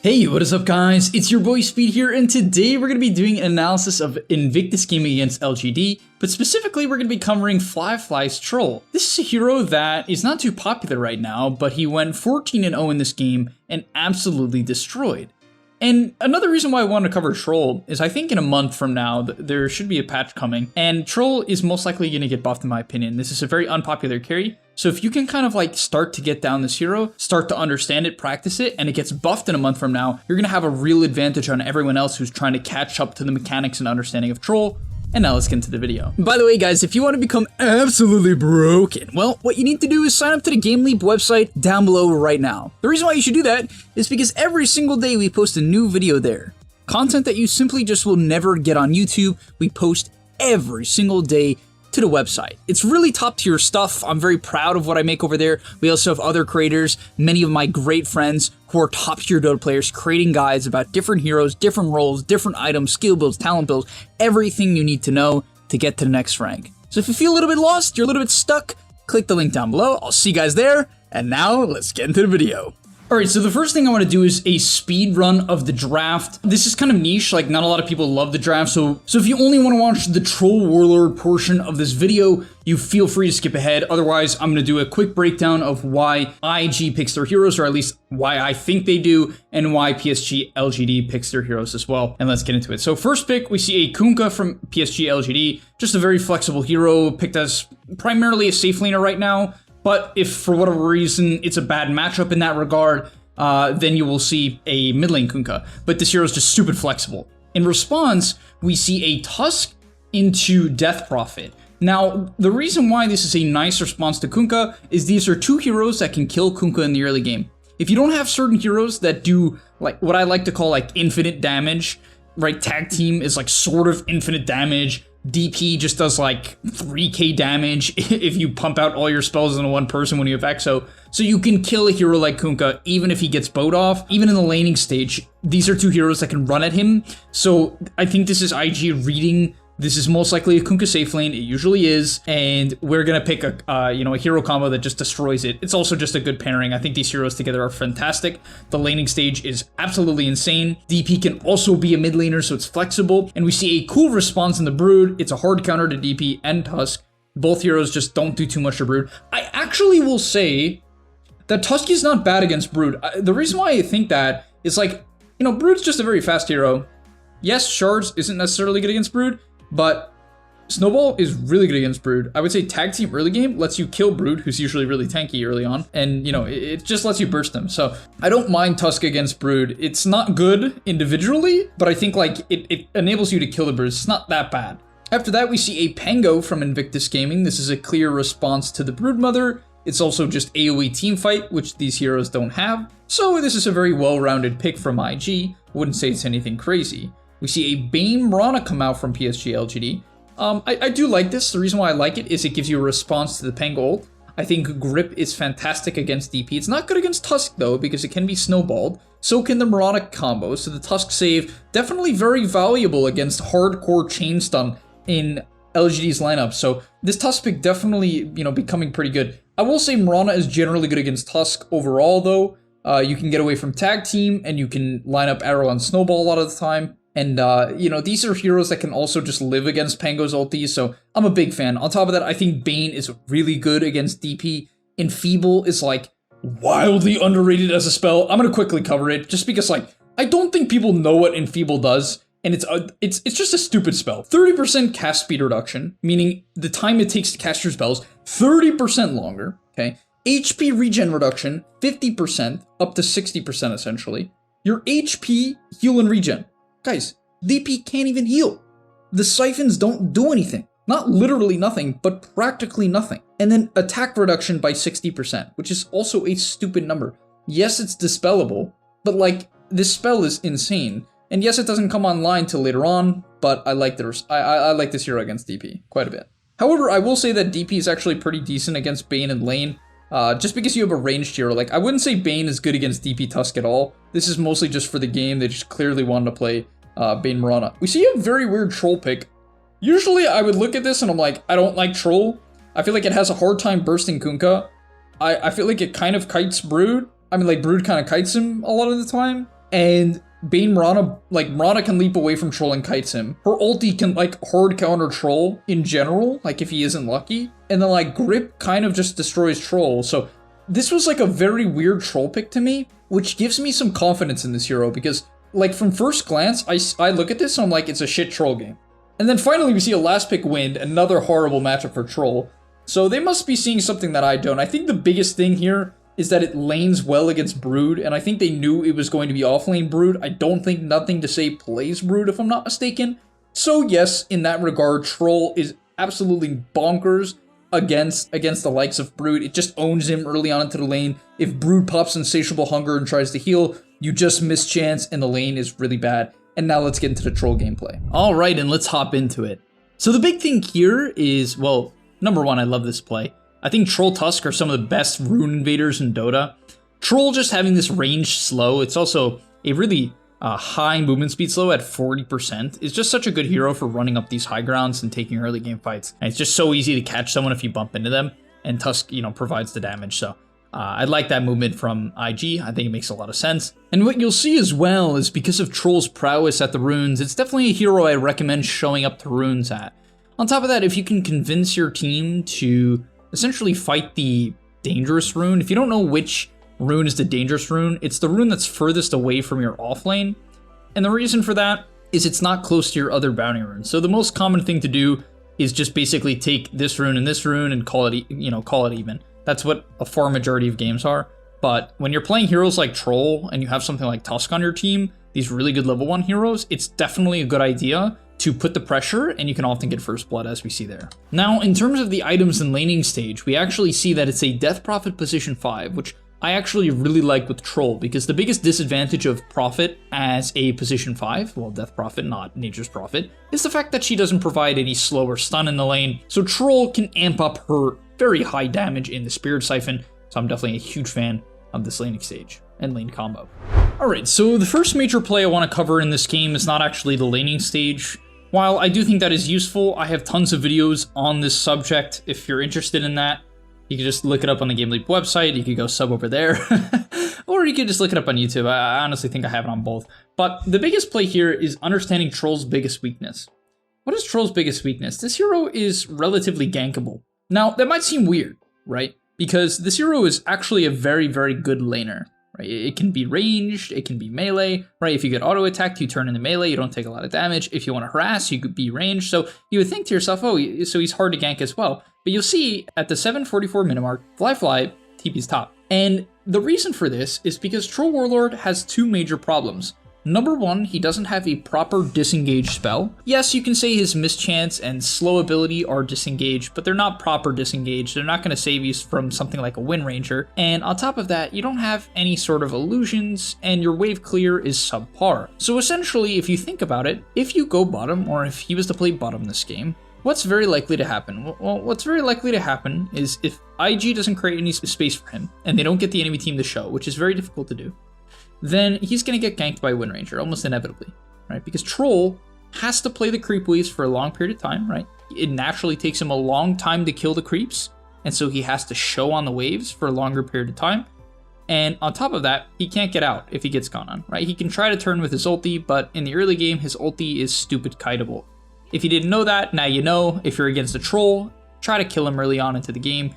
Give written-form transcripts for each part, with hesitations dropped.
Hey, what is up guys? It's your boy Speed here, and today we're going to be doing an analysis of Invictus Gaming against LGD, but specifically we're going to be covering Fly's Troll. This is a hero that is not too popular right now, but he went 14-0 in this game and absolutely destroyed. And another reason why I want to cover Troll is I think in a month from now, there should be a patch coming, and Troll is most likely going to get buffed in my opinion. This is a very unpopular carry, so if you can kind of like start to get down this hero, start to understand it, practice it, and it gets buffed in a month from now, you're going to have a real advantage on everyone else who's trying to catch up to the mechanics and understanding of Troll. And now let's get into the video. By the way guys, if you want to become absolutely broken, well, what you need to do is sign up to the gameleap website down below right now. The reason why you should do that is because every single day we post a new video there. Content that you simply just will never get on YouTube, we post every single day to the website. It's really top tier stuff. I'm very proud of what I make over there. We also have other creators, many of my great friends who are top tier Dota players, creating guides about different heroes, different roles, different items, skill builds, talent builds, everything you need to know to get to the next rank. So if you feel a little bit lost, you're a little bit stuck, click the link down below. I'll see you guys there. And now let's get into the video. Alright, so the first thing I want to do is a speed run of the draft. This is kind of niche, like not a lot of people love the draft, so if you only want to watch the Troll Warlord portion of this video, you feel free to skip ahead. Otherwise, I'm going to do a quick breakdown of why IG picks their heroes, or at least why I think they do, and why PSG LGD picks their heroes as well. And let's get into it. So first pick, we see a Kunkka from PSG LGD, just a very flexible hero, picked as primarily a safe laner right now. But if for whatever reason it's a bad matchup in that regard, then you will see a mid lane Kunkka. But this hero is just stupid flexible. In response, we see a Tusk into Death Prophet. Now, the reason why this is a nice response to Kunkka is these are two heroes that can kill Kunkka in the early game. If you don't have certain heroes that do like what I like to call like infinite damage, right? Tag team is like sort of infinite damage. DP just does like 3k damage if you pump out all your spells in one person when you have Exo. So you can kill a hero like Kunkka even if he gets bowed off. Even in the laning stage, these are two heroes that can run at him. So I think this is IG reading. This is most likely a Kunkka safe lane, it usually is, and we're gonna pick a hero combo that just destroys it. It's also just a good pairing. I think these heroes together are fantastic. The laning stage is absolutely insane. DP can also be a mid laner, so it's flexible, and we see a cool response in the Brood. It's a hard counter to DP and Tusk. Both heroes just don't do too much to Brood. I actually will say that Tusk is not bad against Brood. The reason why I think that is like, Brood's just a very fast hero. Yes, Shards isn't necessarily good against Brood, but Snowball is really good against Brood. I would say Tag Team early game lets you kill Brood, who's usually really tanky early on, and it just lets you burst them. So I don't mind Tusk against Brood. It's not good individually, but I think like it enables you to kill the Brood. It's not that bad. After that, we see a Pango from Invictus Gaming. This is a clear response to the Broodmother. It's also just AoE teamfight, which these heroes don't have. So this is a very well-rounded pick from IG. Wouldn't say it's anything crazy. We see a Bane Mirana come out from PSG LGD. I do like this. The reason why I like it is it gives you a response to the Pango ult. I think Grip is fantastic against DP. It's not good against Tusk though, because it can be snowballed. So can the Mirana combo. So the Tusk save, definitely very valuable against hardcore chain stun in LGD's lineup. So this Tusk pick definitely, becoming pretty good. I will say Mirana is generally good against Tusk overall though. You can get away from Tag Team and you can line up Arrow and Snowball a lot of the time. And, these are heroes that can also just live against Pango's ulti, so I'm a big fan. On top of that, I think Bane is really good against DP. Enfeeble is, like, wildly underrated as a spell. I'm gonna quickly cover it, just because, like, I don't think people know what Enfeeble does, and it's just a stupid spell. 30% cast speed reduction, meaning the time it takes to cast your spells, 30% longer, okay? HP regen reduction, 50%, up to 60% essentially. Your HP, heal, and regen. Guys, DP can't even heal. The siphons don't do anything. Not literally nothing, but practically nothing. And then attack reduction by 60%, which is also a stupid number. Yes, it's dispellable, but like, this spell is insane. And yes, it doesn't come online till later on, but I like I like this hero against DP quite a bit. However, I will say that DP is actually pretty decent against Bane and lane. Just because you have a ranged hero. Like, I wouldn't say Bane is good against DP Tusk at all. This is mostly just for the game. They just clearly wanted to play Bane Mirana. We see a very weird Troll pick. Usually I would look at this and I'm like, I don't like Troll. I feel like it has a hard time bursting Kunkka. I feel like it kind of kites Brood. I mean, like, Brood kind of kites him a lot of the time. and Bane Mirana, like, Mirana can leap away from Troll and kites him. Her ulti can, like, hard counter Troll in general, like, if he isn't lucky. And then, like, Grip kind of just destroys Troll. So this was, like, a very weird Troll pick to me, which gives me some confidence in this hero, because, like, from first glance, I look at this and I'm like, it's a shit Troll game. And then finally we see a last pick win, another horrible matchup for Troll. So they must be seeing something that I don't. I think the biggest thing here is that it lanes well against Brood, and I think they knew it was going to be offlane Brood. I don't think Nothing to Say plays Brood, if I'm not mistaken. So yes, in that regard, Troll is absolutely bonkers against the likes of Brood. It just owns him early on into the lane. If Brood pops Insatiable Hunger and tries to heal, you just miss chance, and the lane is really bad. And now let's get into the Troll gameplay. All right, and let's hop into it. So the big thing here is, well, number one, I love this play. I think Troll Tusk are some of the best rune invaders in Dota. Troll just having this range slow, it's also a really high movement speed slow at 40%. Is just such a good hero for running up these high grounds and taking early game fights. And it's just so easy to catch someone if you bump into them, and Tusk, you know, provides the damage. So I like that movement from IG. I think it makes a lot of sense. And what you'll see as well is because of Troll's prowess at the runes, it's definitely a hero I recommend showing up to runes at. On top of that, if you can convince your team to essentially fight the dangerous rune. If you don't know which rune is the dangerous rune, it's the rune that's furthest away from your offlane. And the reason for that is it's not close to your other bounty runes. So the most common thing to do is just basically take this rune and call it, you know, call it even. That's what a far majority of games are. But when you're playing heroes like Troll and you have something like Tusk on your team, these really good level 1 heroes, it's definitely a good idea to put the pressure, and you can often get first blood, as we see there. Now, in terms of the items and laning stage, we actually see that it's a Death Prophet position 5, which I actually really like with Troll, because the biggest disadvantage of Prophet as a position 5, well, Death Prophet, not Nature's Prophet, is the fact that she doesn't provide any slow or stun in the lane, so Troll can amp up her very high damage in the Spirit Siphon, so I'm definitely a huge fan of this laning stage and lane combo. Alright, so the first major play I want to cover in this game is not actually the laning stage. While I do think that is useful, I have tons of videos on this subject. If you're interested in that, you can just look it up on the gameleap website. You could go sub over there, or you could just look it up on YouTube. I honestly think I have it on both. But the biggest play here is understanding Troll's biggest weakness. What is Troll's biggest weakness? This hero is relatively gankable. Now, that might seem weird, right? Because this hero is actually a very, very good laner. Right? It can be ranged, it can be melee, right? If you get auto-attacked, you turn into melee, you don't take a lot of damage. If you want to harass, you could be ranged. So you would think to yourself, oh, so he's hard to gank as well. But you'll see at the 744 minute mark, Fly TP's top. And the reason for this is because Troll Warlord has two major problems. Number one, he doesn't have a proper disengage spell. Yes, you can say his mischance and slow ability are disengaged, but they're not proper disengaged. They're not going to save you from something like a Wind Ranger. And on top of that, you don't have any sort of illusions, and your wave clear is subpar. So essentially, if you think about it, if you go bottom, or if he was to play bottom this game, what's very likely to happen? Well, what's very likely to happen is if IG doesn't create any space for him, and they don't get the enemy team to show, which is very difficult to do, then he's going to get ganked by Wind Ranger, almost inevitably, right? Because Troll has to play the creep waves for a long period of time, right? It naturally takes him a long time to kill the creeps, and so he has to show on the waves for a longer period of time. And on top of that, he can't get out if he gets gone on, right? He can try to turn with his ulti, but in the early game, his ulti is stupid kiteable. If you didn't know that, now you know. If you're against a Troll, try to kill him early on into the game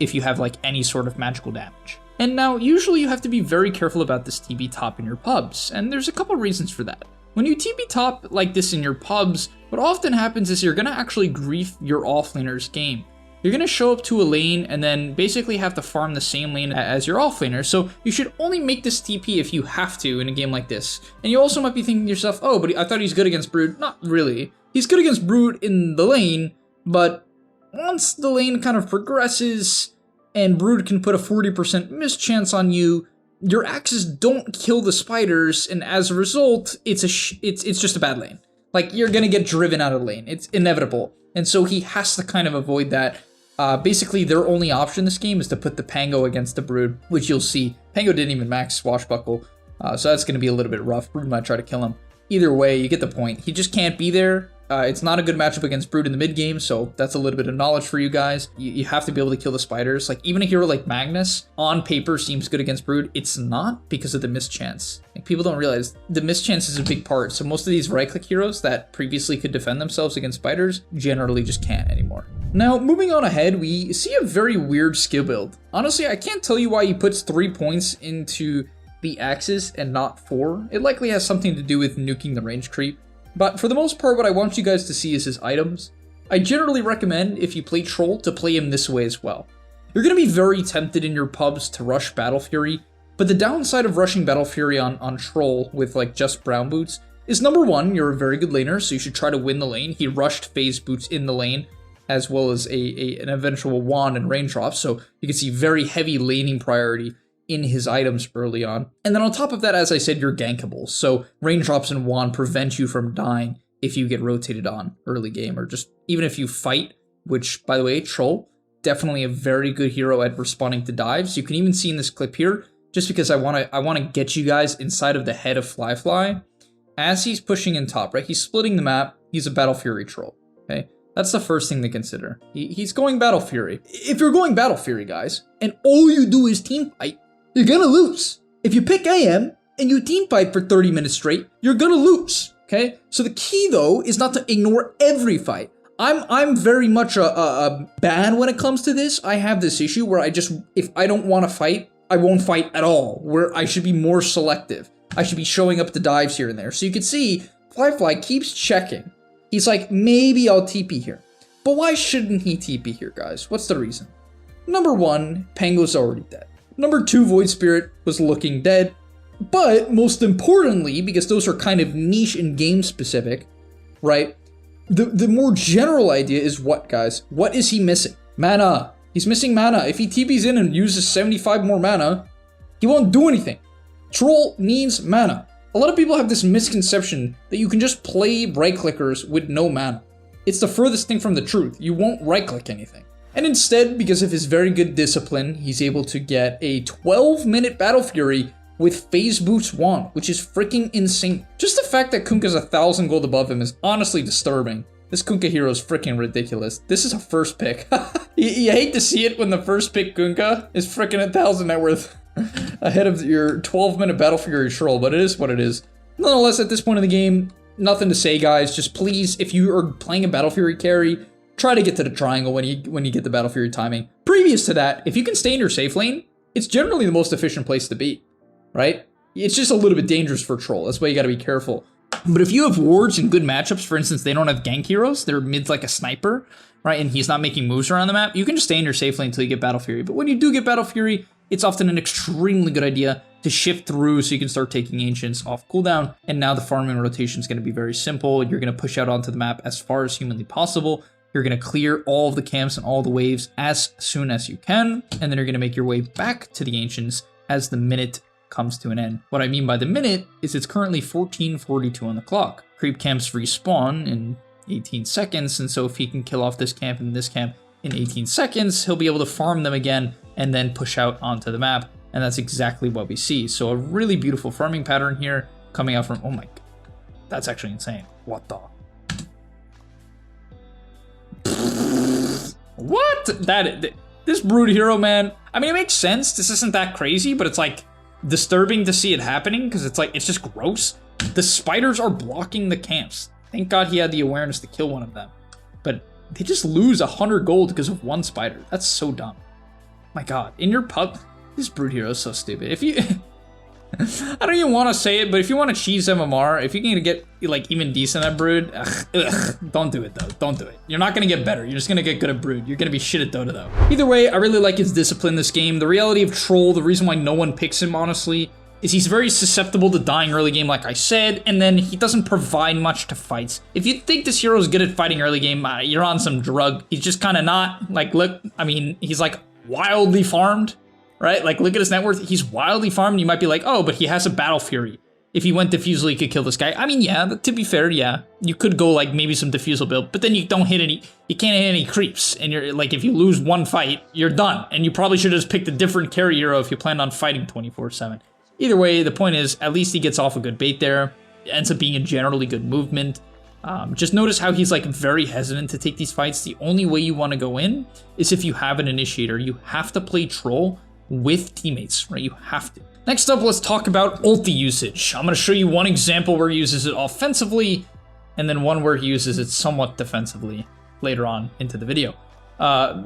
if you have like any sort of magical damage. And now, usually you have to be very careful about this TB top in your pubs, and there's a couple reasons for that. When you TB top like this in your pubs, what often happens is you're going to actually grief your offlaner's game. You're going to show up to a lane and then basically have to farm the same lane as your offlaner, so you should only make this TP if you have to in a game like this. And you also might be thinking to yourself, oh, but I thought he's good against Brood. Not really. He's good against Brood in the lane, but once the lane kind of progresses and Brood can put a 40% mischance on you, your axes don't kill the spiders, and as a result, it's just a bad lane. Like, you're gonna get driven out of the lane. It's inevitable. And so he has to kind of avoid that. Basically, their only option this game is to put the Pango against the Brood, which you'll see. Pango didn't even max Swashbuckle, so that's gonna be a little bit rough. Brood might try to kill him. Either way, you get the point. He just can't be there It's not a good matchup against Brood in the mid game, so that's a little bit of knowledge for you guys. You have to be able to kill the spiders. Like, even a hero like Magnus, on paper, seems good against Brood. It's not because of the mischance. Like, people don't realize the mischance is a big part. So most of these right-click heroes that previously could defend themselves against spiders generally just can't anymore. Now, moving on ahead, we see a very weird skill build. Honestly, I can't tell you why he puts 3 points into the axes and not 4. It likely has something to do with nuking the range creep. But for the most part, what I want you guys to see is his items. I generally recommend, if you play Troll, to play him this way as well. You're going to be very tempted in your pubs to rush Battle Fury, but the downside of rushing Battle Fury on Troll with like just brown boots is, number one, you're a very good laner, so you should try to win the lane. He rushed phase boots in the lane, as well as an eventual wand and raindrops, so you can see very heavy laning priority in his items early on. And then on top of that, as I said, you're gankable. So raindrops and wand prevent you from dying if you get rotated on early game, or just even if you fight, which, by the way, Troll, definitely a very good hero at responding to dives. You can even see in this clip here, just because I want to get you guys inside of the head of Fly. As he's pushing in top, right? He's splitting the map. He's a Battle Fury Troll, okay? That's the first thing to consider. He's going Battle Fury. If you're going Battle Fury, guys, and all you do is team fight, you're gonna lose. If you pick AM and you team fight for 30 minutes straight, you're gonna lose, okay? So the key, though, is not to ignore every fight. I'm very much a bad when it comes to this. I have this issue where if I don't want to fight, I won't fight at all, where I should be more selective. I should be showing up the dives here and there. So you can see, Fly keeps checking. He's like, maybe I'll TP here. But why shouldn't he TP here, guys? What's the reason? Number one, Pango's already dead. Number 2, Void Spirit was looking dead. But most importantly, because those are kind of niche and game specific, right? The more general idea is what, guys? What is he missing? Mana. He's missing mana. If he TPs in and uses 75 more mana, he won't do anything. Troll needs mana. A lot of people have this misconception that you can just play right-clickers with no mana. It's the furthest thing from the truth. You won't right-click anything. And instead, because of his very good discipline, he's able to get a 12-minute Battle Fury with Phase Boots wand, which is freaking insane. Just the fact that Kunkka's 1,000 gold above him is honestly disturbing. This Kunkka hero is freaking ridiculous. This is a first pick. you hate to see it when the first pick Kunkka is freaking 1,000 net worth ahead of your 12-minute Battle Fury Troll, but it is what it is. Nonetheless, at this point in the game, nothing to say, guys. Just please, if you are playing a Battle Fury carry, try to get to the triangle when you get the Battle Fury timing. Previous to that, if you can stay in your safe lane, it's generally the most efficient place to be, right? It's just a little bit dangerous for Troll. That's why you gotta be careful. But if you have wards in good matchups, for instance, they don't have gank heroes, they're mid's like a sniper, right? And he's not making moves around the map, you can just stay in your safe lane until you get Battle Fury. But when you do get Battle Fury, it's often an extremely good idea to shift through so you can start taking Ancients off cooldown. And now the farming rotation is going to be very simple. You're going to push out onto the map as far as humanly possible. You're going to clear all of the camps and all the waves as soon as you can. And then you're going to make your way back to the Ancients as the minute comes to an end. What I mean by the minute is it's currently 14:42 on the clock. Creep camps respawn in 18 seconds. And so if he can kill off this camp and this camp in 18 seconds, he'll be able to farm them again and then push out onto the map. And that's exactly what we see. So a really beautiful farming pattern here coming out from, oh my, that's actually insane. What the? What? This Brood hero, man. I mean, it makes sense. This isn't that crazy, but it's like disturbing to see it happening because it's like, it's just gross. The spiders are blocking the camps. Thank God he had the awareness to kill one of them. But they just lose 100 gold because of one spider. That's so dumb. My God, in your pub, this Brood hero is so stupid. If you, I don't even want to say it, but if you want to cheese MMR, if you're going to get like even decent at Brood, don't do it though. Don't do it. You're not going to get better. You're just going to get good at Brood. You're going to be shit at Dota though. Either way, I really like his discipline this game. The reality of Troll, the reason why no one picks him, honestly, is he's very susceptible to dying early game, like I said, and then he doesn't provide much to fights. If you think this hero is good at fighting early game, you're on some drug. He's just kind of not. Like, look, I mean, he's like wildly farmed, right? Like, look at his net worth. He's wildly farmed. You might be like, oh, but he has a Battle Fury. If he went Diffusal, he could kill this guy. I mean, yeah, to be fair, yeah. You could go, like, maybe some Diffusal build, but then you don't hit any, you can't hit any creeps. And you're, like, if you lose one fight, you're done. And you probably should have just picked a different carry hero if you planned on fighting 24/7. Either way, the point is, at least he gets off a good bait there. It ends up being a generally good movement. Just notice how he's like very hesitant to take these fights. The only way you want to go in is if you have an initiator. You have to play troll with teammates, right? You have to. Next up, let's talk about ulti usage. I'm going to show you one example where he uses it offensively, and then one where he uses it somewhat defensively later on into the video.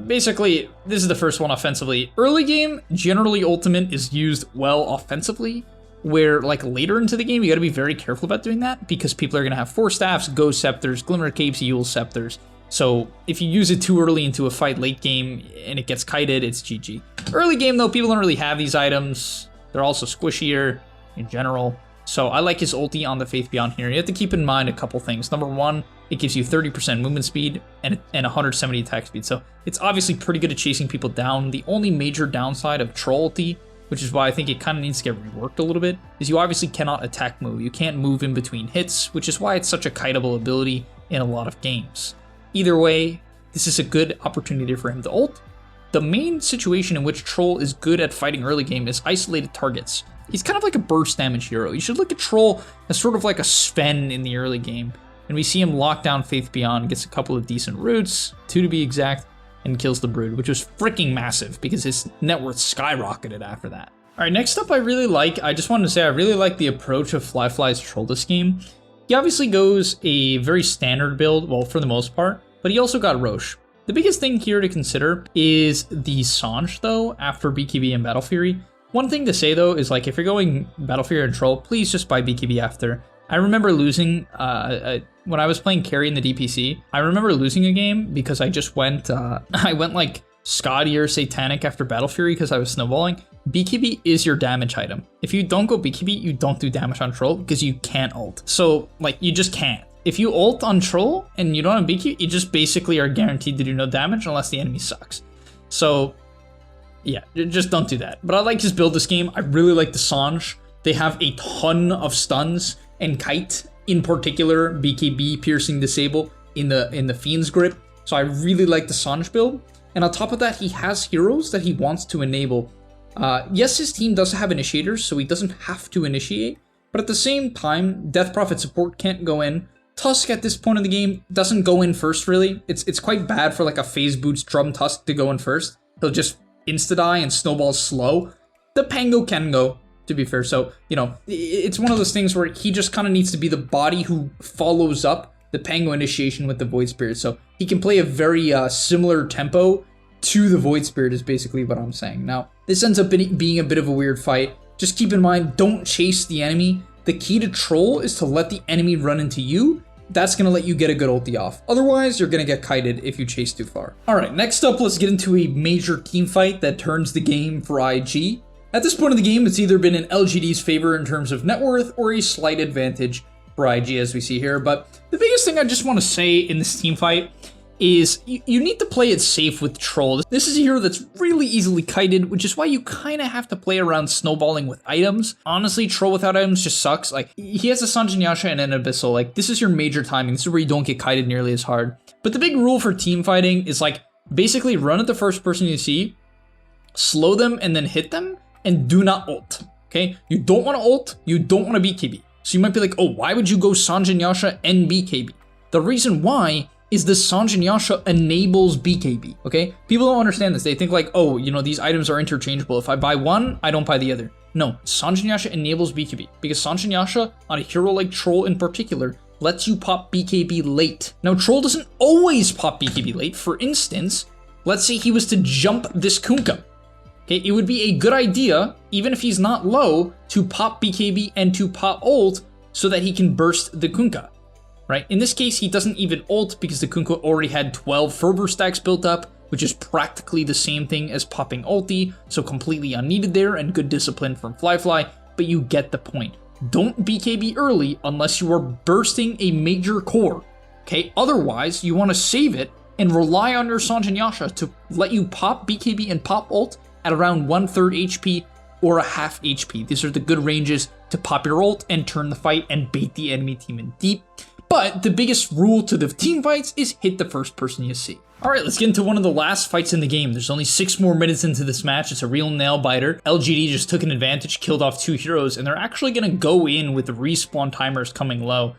Basically, this is the first one offensively. Early game, generally ultimate is used well offensively, where like later into the game, you gotta be very careful about doing that because people are gonna have Force Staffs, Ghost Scepters, Glimmer Capes, Yule Scepters. So if you use it too early into a fight late game and it gets kited, it's GG. Early game though, people don't really have these items. They're also squishier in general. So I like his ulti on the Faith Beyond here. You have to keep in mind a couple things. Number one, it gives you 30% movement speed and 170 attack speed. So it's obviously pretty good at chasing people down. The only major downside of Troll ulti, which is why I think it kind of needs to get reworked a little bit, is you obviously cannot attack move. You can't move in between hits, which is why it's such a kiteable ability in a lot of games. Either way, this is a good opportunity for him to ult. The main situation in which Troll is good at fighting early game is isolated targets. He's kind of like a burst damage hero. You should look at Troll as sort of like a Sven in the early game. And we see him lock down Faith Beyond, gets a couple of decent roots, 2 to be exact, and kills the Brood, which was freaking massive because his net worth skyrocketed after that. All right, next up I really like the approach of Fly's Troll this game. He obviously goes a very standard build, well, for the most part, but he also got Roche. The biggest thing here to consider is the Sange, though, after BKB and Battle Fury. One thing to say, though, is like if you're going Battle Fury and Troll, please just buy BKB after. I remember losing, when I was playing carry in the DPC, I remember losing a game because I just went, I went like Scotty or Satanic after Battle Fury because I was snowballing. BKB is your damage item. If you don't go BKB, you don't do damage on Troll because you can't ult. So, like, you just can't. If you ult on Troll and you don't have BKB, you just basically are guaranteed to do no damage unless the enemy sucks. So, yeah, just don't do that. But I like his build this game. I really like the Sange. They have a ton of stuns and kite, in particular, BKB, piercing, disable in the Fiend's grip. So I really like the Sange build. And on top of that, he has heroes that he wants to enable. Yes, his team does have initiators, so he doesn't have to initiate. But at the same time, Death Prophet support can't go in. Tusk at this point in the game doesn't go in first, really. It's quite bad for like a Phase Boots Drum Tusk to go in first. He'll just insta-die and snowball slow. The Pango can go, to be fair. So, you know, it's one of those things where he just kind of needs to be the body who follows up the Pango initiation with the Void Spirit. So he can play a very similar tempo to the Void Spirit is basically what I'm saying. Now, this ends up being a bit of a weird fight. Just keep in mind, don't chase the enemy. The key to Troll is to let the enemy run into you. That's going to let you get a good ulti off. Otherwise, you're going to get kited if you chase too far. All right, next up, let's get into a major team fight that turns the game for IG. At this point in the game, it's either been in LGD's favor in terms of net worth or a slight advantage for IG, as we see here. But the biggest thing I just want to say in this team fight is you need to play it safe with Troll. This is a hero that's really easily kited, which is why you kind of have to play around snowballing with items. Honestly, Troll without items just sucks. Like, he has a Sanjin Yasha and an Abyssal. Like, this is your major timing. This is where you don't get kited nearly as hard. But the big rule for team fighting is, like, basically run at the first person you see, slow them, and then hit them, and do not ult, okay? You don't want to ult, you don't want to BKB. So you might be like, oh, why would you go Sanjin Yasha and BKB? The reason why is the Sanjin Yasha enables BKB, okay? People don't understand this. They think like, oh, you know, these items are interchangeable. If I buy one, I don't buy the other. No, Sanjin Yasha enables BKB because Sanjin Yasha, on a hero like Troll in particular, lets you pop BKB late. Now, Troll doesn't always pop BKB late. For instance, let's say he was to jump this Kunkka. Okay, it would be a good idea, even if he's not low, to pop BKB and to pop ult so that he can burst the Kunkka. Right? In this case, he doesn't even ult because the Kunkka already had 12 fervor stacks built up, which is practically the same thing as popping ulti, so completely unneeded there and good discipline from Fly, but you get the point. Don't BKB early unless you are bursting a major core, okay? Otherwise, you want to save it and rely on your Sanjin Yasha to let you pop BKB and pop ult at around 1/3 HP or a half HP. These are the good ranges to pop your ult and turn the fight and bait the enemy team in deep. But the biggest rule to the team fights is hit the first person you see. All right, let's get into one of the last fights in the game. There's only 6 more minutes into this match. It's a real nail biter. LGD just took an advantage, killed off 2 heroes, and they're actually going to go in with the respawn timers coming low.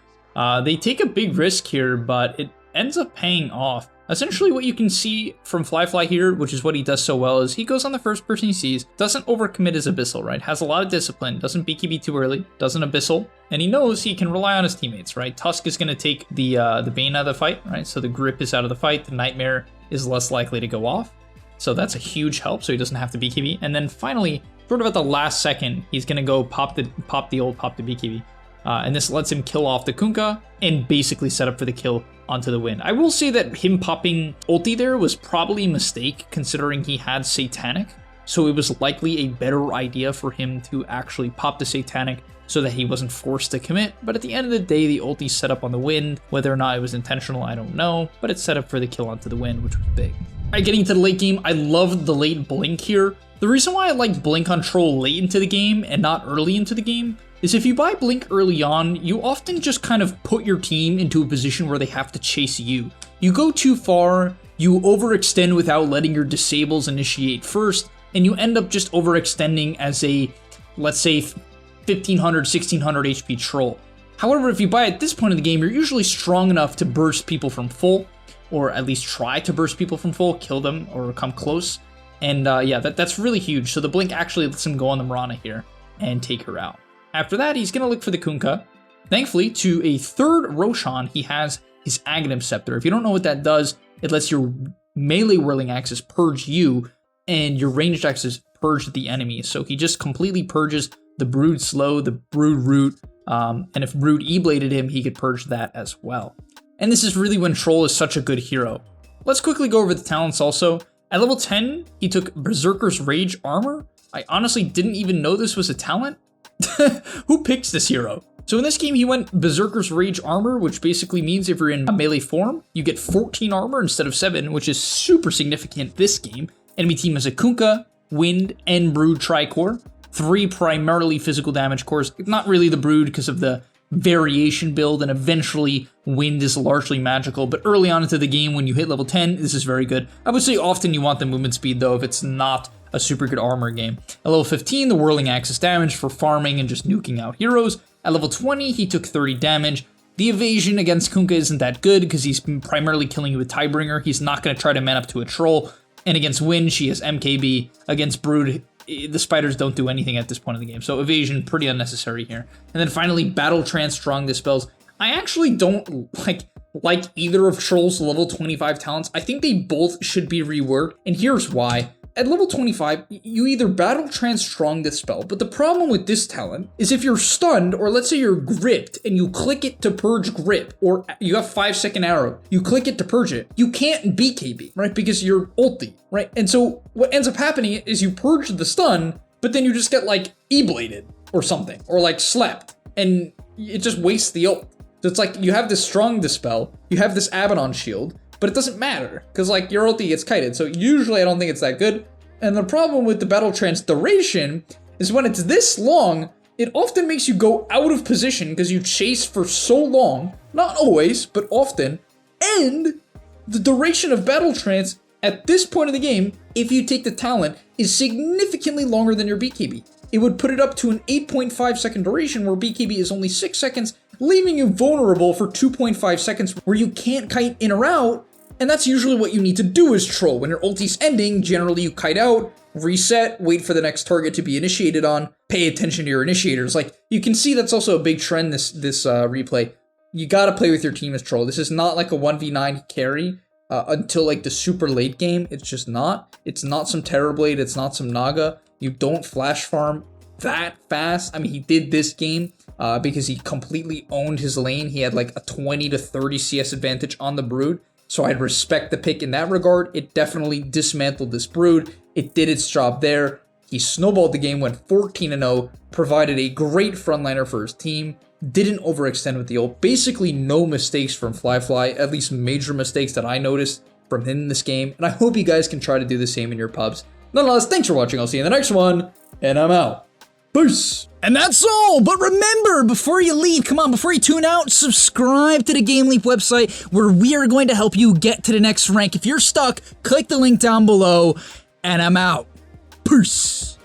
They take a big risk here, but it ends up paying off. Essentially what you can see from Fly here, which is what he does so well, is he goes on the first person he sees, doesn't overcommit his Abyssal, right? Has a lot of discipline, doesn't BKB too early, doesn't Abyssal, and he knows he can rely on his teammates, right? Tusk is going to take the Bane out of the fight, right? So the Grip is out of the fight, the Nightmare is less likely to go off. So that's a huge help, so he doesn't have to BKB. And then finally, sort of at the last second, he's going to go pop the BKB. And this lets him kill off the Kunkka and basically set up for the kill onto the win. I will say that him popping ulti there was probably a mistake considering he had Satanic. So it was likely a better idea for him to actually pop the Satanic so that he wasn't forced to commit. But at the end of the day, the ulti set up on the win. Whether or not it was intentional, I don't know. But it's set up for the kill onto the win, which was big. All right, getting into the late game, I love the late blink here. The reason why I like blink on Troll late into the game and not early into the game is if you buy blink early on, you often just kind of put your team into a position where they have to chase you. You go too far, you overextend without letting your disables initiate first, and you end up just overextending as a, let's say, 1500, 1600 HP troll. However, if you buy at this point in the game, you're usually strong enough to burst people from full, or at least try to burst people from full, kill them, or come close. And yeah, that's really huge. So the blink actually lets him go on the Mirana here and take her out. After that, he's going to look for the Kunkka. Thankfully, to a third Roshan, he has his Aghanim Scepter. If you don't know what that does, it lets your melee whirling axis purge you, and your ranged axis purge the enemy. So he just completely purges the Brood Slow, the Brood Root, and if Brood E-bladed him, he could purge that as well. And this is really when Troll is such a good hero. Let's quickly go over the talents also. At level 10, he took Berserker's Rage Armor. I honestly didn't even know this was a talent. Who picks this hero? So in this game, he went Berserker's Rage Armor, which basically means if you're in a melee form, you get 14 armor instead of 7, which is super significant this game. Enemy team has a Kunkka, Wind, and Brood Tricore. 3 primarily physical damage cores. Not really the Brood because of the variation build, and eventually Wind is largely magical, but early on into the game when you hit level 10, this is very good. I would say often you want the movement speed though if it's not a super good armor game. At level 15, the whirling axis damage for farming and just nuking out heroes. At level 20, he took 30 damage. The evasion against Kunkka isn't that good because he's primarily killing you with Tidebringer. He's not going to try to man up to a troll. And against Wind, she has MKB. Against Brood, the spiders don't do anything at this point in the game. So evasion, pretty unnecessary here. And then finally, Battle Trance Strong Dispels. I actually don't like either of Troll's level 25 talents. I think they both should be reworked. And here's why. At level 25, you either Battle Trance Strong Dispel, but the problem with this talent is if you're stunned, or let's say you're gripped, and you click it to purge grip, or you have 5-second arrow, you click it to purge it, you can't BKB, right? Because you're ulti, right? And so what ends up happening is you purge the stun, but then you just get like E-bladed or something, or like slept, and it just wastes the ult. So it's like you have this Strong Dispel, you have this Abaddon Shield, but it doesn't matter, because like your ulti gets kited, so usually I don't think it's that good. And the problem with the Battle Trance duration is when it's this long, it often makes you go out of position because you chase for so long, not always, but often, and the duration of Battle Trance at this point of the game, if you take the talent, is significantly longer than your BKB. It would put it up to an 8.5 second duration where BKB is only 6 seconds, leaving you vulnerable for 2.5 seconds where you can't kite in or out. And that's usually what you need to do as Troll. When your ulti's ending, generally you kite out, reset, wait for the next target to be initiated on, pay attention to your initiators. Like, you can see that's also a big trend this replay. You gotta play with your team as Troll. This is not like a 1v9 carry until like the super late game. It's just not. It's not some Terrorblade, it's not some Naga. You don't flash farm that fast. I mean, he did this game because he completely owned his lane. He had like a 20 to 30 CS advantage on the Brood. So I'd respect the pick in that regard. It definitely dismantled this Brood. It did its job there. He snowballed the game, went 14-0, provided a great frontliner for his team, didn't overextend with the ult. Basically no mistakes from Fly, at least major mistakes that I noticed from him in this game. And I hope you guys can try to do the same in your pubs. Nonetheless, thanks for watching. I'll see you in the next one, and I'm out. Peace. And that's all, but remember, before you leave, before you tune out, subscribe to the GameLeap website where we are going to help you get to the next rank. If you're stuck, click the link down below, and I'm out. Peace.